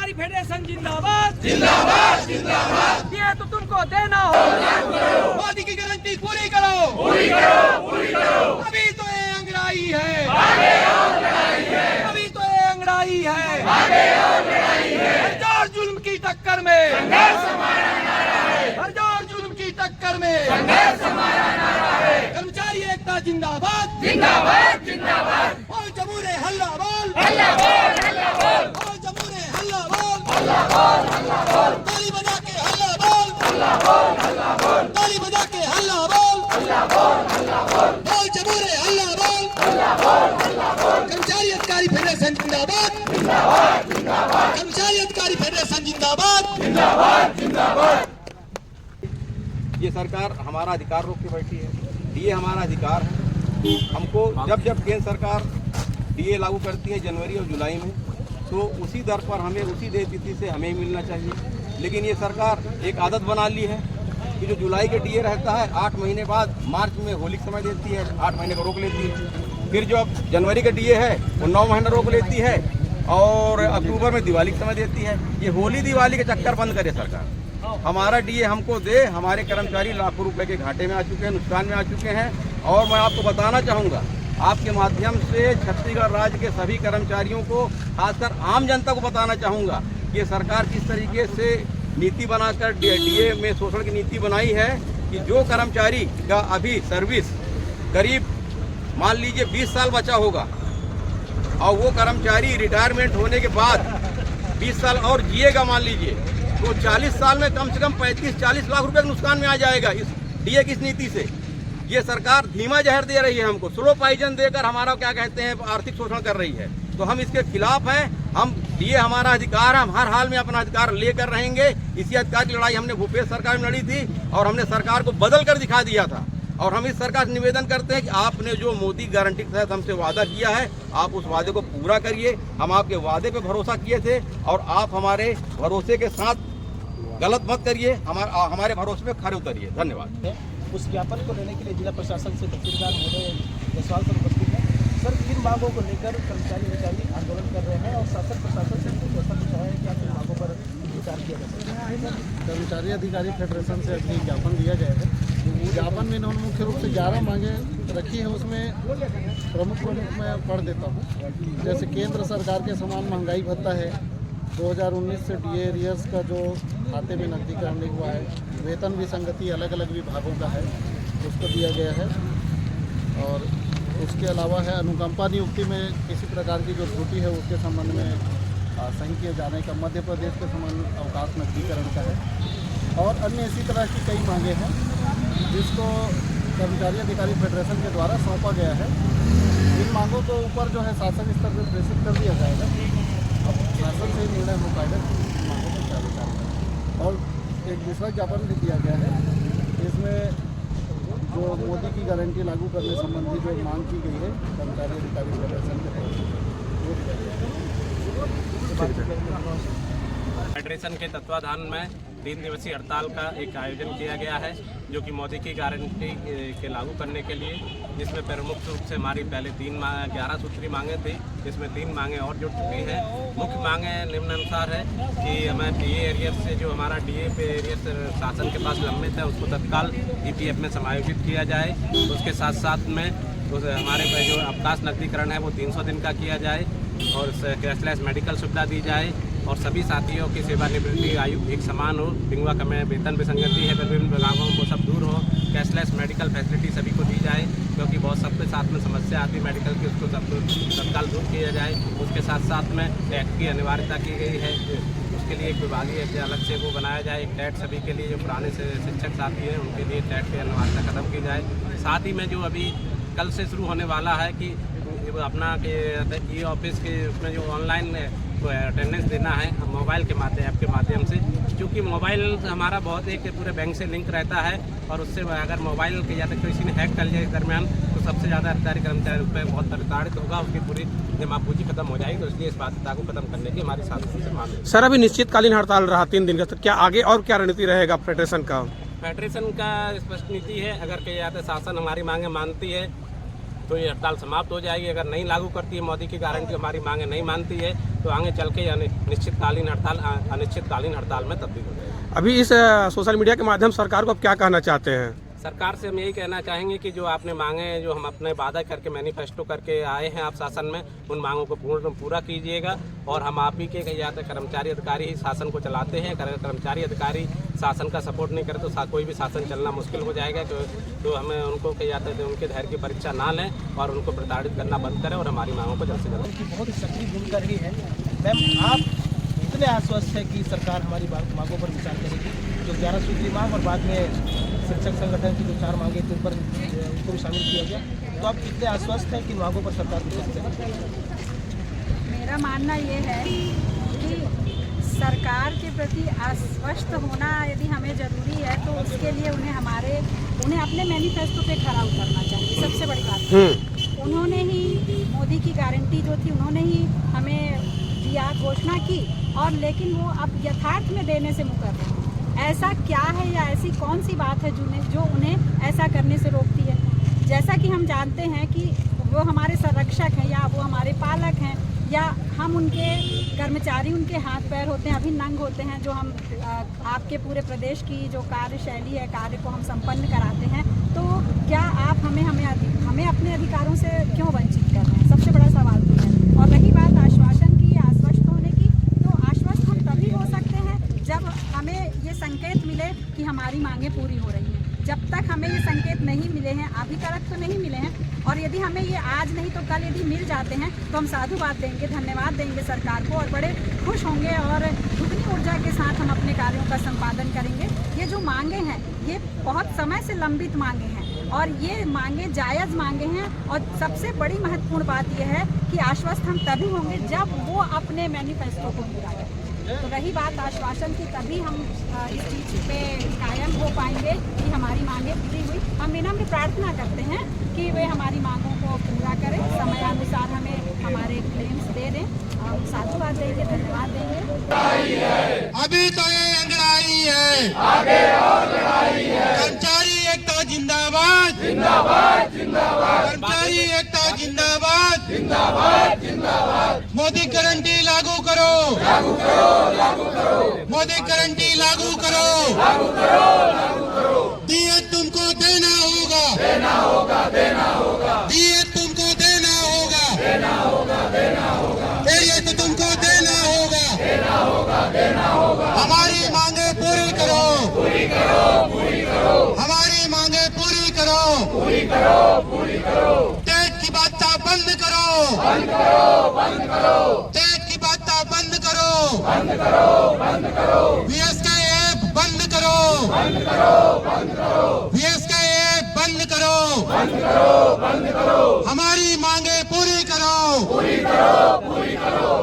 अधिकारी फेडरेशन जिंदाबाद जिंदाबाद जिंदाबाद। ये तो तुमको देना हो, मोदी की गारंटी पूरी करो, पूरी करो, पूरी करो। अभी तो ये अंगड़ाई है, आगे और लड़ाई है। अभी तो ये अंगड़ाई है, आगे और लड़ाई है। हर जोर जुल्म की टक्कर में संघर्ष हमारा नारा है, हर जोर जुल्म की टक्कर में संघर्ष हमारा नारा है। कर्मचारी एकता जिंदाबाद जिंदाबाद जिंदाबाद। और जमूरे हल्ला बोल, हल्ला बोल, हल्ला बोल। और जमूरे हल्ला बोल, हल्ला बोल, हल्ला बोल। ताली बजा के हल्ला बोल, हल्ला बोल, हल्ला बोल। ताली बजा के हल्ला बोल, हल्ला बोल, हल्ला बोल। बोल जमूरे हल्ला बोल, हल्ला बोल, हल्ला बोल। कर्मचारी अधिकारी फेडरेशन जिंदाबाद जिंदाबाद जिंदाबाद। कर्मचारी अधिकारी फेडरेशन जिंदाबाद जिंदाबाद जिंदाबाद। ये सरकार हमारा अधिकार रोक के बैठी है। डीए हमारा अधिकार है। हमको जब जब केंद्र सरकार डीए लागू करती है जनवरी और जुलाई में, तो उसी दर पर हमें उसी देय तिथि से हमें ही मिलना चाहिए। लेकिन ये सरकार एक आदत बना ली है कि जो जुलाई के डीए रहता है 8 महीने बाद मार्च में होली का समय देती है, 8 महीने को रोक लेती है। फिर जो अब जनवरी का डीए है वो 9 महीने रोक लेती है और अक्टूबर में दिवाली का समय देती है। ये होली दिवाली के चक्कर बंद करे सरकार। हमारा डीए हमको दे। हमारे कर्मचारी लाखों रुपए के घाटे में आ चुके हैं, नुकसान में आ चुके हैं। और मैं आपको बताना चाहूँगा, आपके माध्यम से छत्तीसगढ़ राज्य के सभी कर्मचारियों को, खासकर आम जनता को बताना चाहूँगा कि सरकार किस तरीके से नीति बनाकर डीए में शोषण की नीति बनाई है कि जो कर्मचारी का अभी सर्विस करीब मान लीजिए 20 साल बचा होगा और वो कर्मचारी रिटायरमेंट होने के बाद 20 साल और जिएगा मान लीजिए, तो 40 साल में कम से कम 35-40 लाख रुपए के नुकसान में आ जाएगा इस डीए की इस नीति से। ये सरकार धीमा जहर दे रही है हमको, स्लो पॉइजन देकर हमारा क्या कहते हैं आर्थिक शोषण कर रही है। तो हम इसके खिलाफ हैं। हम डीए हमारा अधिकार है, हम हर हाल में अपना अधिकार लेकर रहेंगे। इसी अधिकार की लड़ाई हमने भूपेश सरकार में लड़ी थी और हमने सरकार को बदल कर दिखा दिया था। और हम इस सरकार से निवेदन करते हैं कि आपने जो मोदी गारंटी के तहत हमसे वादा किया है, आप उस वादे को पूरा करिए। हम आपके वादे पे भरोसा किए थे और आप हमारे भरोसे के साथ गलत मत करिए, हमारे भरोसे पे खरे उतरिए। धन्यवाद। उस ज्ञापन को लेने के लिए जिला प्रशासन से तहसीलदार महोदय जयसवाल सर उपस्थित हैं। सर, 3 मांगों को लेकर कर्मचारी अधिकारी आंदोलन कर रहे हैं और शासन प्रशासन से ऐसा पूछा है कि आपकी मांगों पर विचार किया जा सकता है। कर्मचारी अधिकारी फेडरेशन से अभी ज्ञापन दिया गया है। ज्ञापन में इन्होंने मुख्य रूप से 11 मांगे रखी है। उसमें प्रमुख मैं पढ़ देता हूँ। जैसे केंद्र सरकार के समान महंगाई भत्ता है, 2019 से डीए एरियर्स का जो खाते में नकदीकरण नहीं हुआ है, वेतन विसंगति अलग अलग विभागों का है, उसको दिया गया है। और उसके अलावा है अनुकंपा नियुक्ति में किसी प्रकार की जो त्रुटि है उसके संबंध में सही किए जाने का, मध्य प्रदेश के समान अवकाश नकदीकरण का है और अन्य इसी तरह की कई मांगे हैं जिसको कर्मचारी अधिकारी फेडरेशन के द्वारा सौंपा गया है। इन मांगों को ऊपर जो है शासन स्तर पर प्रेषित कर दिया जाएगा। अब शासन से निर्णय हो पाएगा मांगों को क्या विचार है। और एक दूसरा ज्ञापन भी दिया गया है, इसमें जो मोदी की गारंटी लागू करने संबंधी जो मांग की गई है कर्मचारी अधिकारी फेडरेशन के फेडरेशन के तत्वाधान में 3 दिवसीय हड़ताल का एक आयोजन किया गया है, जो कि मोदी की गारंटी के लागू करने के लिए, जिसमें प्रमुख रूप से हमारी पहले 11 सूत्री मांगे थी, जिसमें 3 मांगे और जुड़ चुकी हैं। मुख्य मांगे निम्नानुसार है कि हमें डीए एरियर से जो हमारा डीए पे एरियर शासन के पास लंबित है उसको तत्काल ईपीएफ में समायोजित किया जाए। उसके साथ साथ में हमारे जो अवकाश नकदीकरण है वो 300 दिन का किया जाए और कैशलेस मेडिकल सुविधा दी जाए और सभी साथियों की सेवानिवृत्ति आयु एक समान हो। पिंगुआ में वेतन विसंगति है, विभिन्न विभागों को सब दूर हो। कैशलेस मेडिकल फैसिलिटी सभी को दी जाए, क्योंकि बहुत सबके साथ में समस्या आती है मेडिकल की, उसको सब तत्काल दूर किया जाए। उसके साथ साथ में टैट की अनिवार्यता की गई है, उसके लिए एक विभागीय अलग से वो बनाया जाए। एक टैट सभी के लिए जो पुराने से शिक्षक साथी हैं उनके लिए टैट की अनिवार्यता खत्म की जाए। साथ ही में जो अभी कल से शुरू होने वाला है कि अपना के ई ऑफिस के उसमें जो ऑनलाइन अटेंडेंस देना है मोबाइल के माध्यम ऐप के माध्यम से, क्योंकि मोबाइल हमारा बहुत एक पूरे बैंक से लिंक रहता है और उससे अगर मोबाइल के या तो किसी ने हैक कर लिया इस दरमियान तो सबसे ज़्यादा अधिकारी कर्मचारी उस पर बहुत प्रताड़ित होगा, उसकी पूरी जमा पूंजी खत्म हो जाएगी। तो इसलिए इस बाध्यता को खत्म करने की हमारी साथी से मांग है। सर, अभी निश्चितकालीन हड़ताल रहा 3 दिन का, तो क्या आगे और क्या रणनीति रहेगा फेडरेशन का? फेडरेशन का स्पष्ट नीति है, अगर कहीं जाते शासन हमारी मांगे मानती है तो ये हड़ताल समाप्त हो जाएगी। अगर नहीं लागू करती है मोदी की गारंटी, हमारी मांगे नहीं मानती है, तो आगे चल के निश्चितकालीन हड़ताल अनिश्चितकालीन हड़ताल में तब्दील हो जाएगी। अभी इस सोशल मीडिया के माध्यम से सरकार को आप क्या कहना चाहते हैं? सरकार से हम यही कहना चाहेंगे कि जो आपने मांगे हैं, जो हम अपने वादा करके मैनिफेस्टो करके आए हैं आप शासन में, उन मांगों को पूरा कीजिएगा। और हम आप ही के कही जाते कर्मचारी अधिकारी ही शासन को चलाते हैं। कर्मचारी अधिकारी शासन का सपोर्ट नहीं करे तो कोई भी शासन चलना मुश्किल हो जाएगा। तो हमें उनको कही जाते थे उनके धैर्य की परीक्षा ना लें और उनको प्रताड़ित करना बंद करें और हमारी मांगों को जल्द से जल्द। उनकी बहुत सक्रिय भूमिका रही है। मैम, आप इतने आश्वस्त है कि सरकार हमारी मांगों पर विचार करेगी, जो 11 सूत्री मांग और बाद में शिक्षक संगठन की जो 4 मांगे थे उनको भी शामिल किया गया, तो आप कितने आश्वस्त हैं कि मांगों पर सरकार विचार करेगी? मेरा मानना ये है कि सरकार के प्रति आश्वस्त होना यदि हमें ज़रूरी है तो उसके लिए उन्हें अपने मैनिफेस्टो पे खरा उतरना चाहिए। सबसे बड़ी बात है उन्होंने ही मोदी की गारंटी जो थी उन्होंने ही हमें दिया, घोषणा की, और लेकिन वो अब यथार्थ में देने से मुकर रहे हैं। ऐसा क्या है या ऐसी कौन सी बात है जो उन्हें ऐसा करने से रोकती है? जैसा कि हम जानते हैं कि वो हमारे संरक्षक हैं या वो हमारे पालक हैं या हम उनके कर्मचारी, उनके हाथ पैर होते हैं, अभी नंग होते हैं, जो हम आपके पूरे प्रदेश की जो कार्यशैली है, कार्य को हम संपन्न कराते हैं। तो क्या आप हमें अपने अधिकारों से क्यों वंचित कर रहे हैं? सबसे बड़ा सवाल तो है। और रही बात आश्वासन की, आश्वस्त होने की, तो आश्वस्त हम तभी हो सकते हैं जब हमें ये संकेत मिले कि हमारी मांगें पूरी हो रही हैं। जब तक हमें ये संकेत नहीं मिले हैं, अभी तक तो नहीं मिले हैं, और यदि हमें ये आज नहीं तो कल यदि मिल जाते हैं तो हम साधुवाद देंगे, धन्यवाद देंगे सरकार को और बड़े खुश होंगे और दुगनी ऊर्जा के साथ हम अपने कार्यों का संपादन करेंगे। ये जो मांगे हैं ये बहुत समय से लंबित मांगे हैं और ये मांगे जायज़ मांगे हैं। और सबसे बड़ी महत्वपूर्ण बात यह है कि आश्वस्त हम तभी होंगे जब वो अपने मैनिफेस्टो को पूरा करें। तो रही बात आश्वासन की, तभी हम इस चीज़ पे कायम हो पाएंगे कि हमारी मांगें पूरी हुई। हम विनम्र प्रार्थना करते हैं कि वे हमारी मांगों को पूरा करें, समयानुसार हमें हमारे क्लेम्स दे दें। हम साधुवाद देंगे, धन्यवाद देंगे। अभी तो ये अंगड़ाई है, आगे और लड़ाई है। कर्मचारी एकता जिंदाबाद, जिंदाबाद, जिंदाबाद। कर्मचारी एकता जिंदाबाद, जिंदाबाद, जिंदाबाद। मोदी गारंटी लागू करो, लागू करो, लागू करो। मोदी गारंटी लागू करो, लागू करो, लागू करो। दिए तुमको देना होगा, देना होगा, देना होगा। दिए तुमको देना होगा, देना होगा, देना होगा। ये तो तुमको देना होगा, देना होगा, देना होगा। हमारी मांगे पूरी करो, पूरी करो, पूरी करो। हमारी मांगे पूरी करो, पूरी करो, पूरी करो। टेट की बातें बंद करो, बंद करो, बंद करो। टेट की बातें बंद करो, बंद करो, बंद करो। VSK बंद करो, बंद करो, बंद करो। VSK बंद करो, बंद करो, बंद करो। हमारी मांगे पूरी करो, पूरी करो, पूरी करो।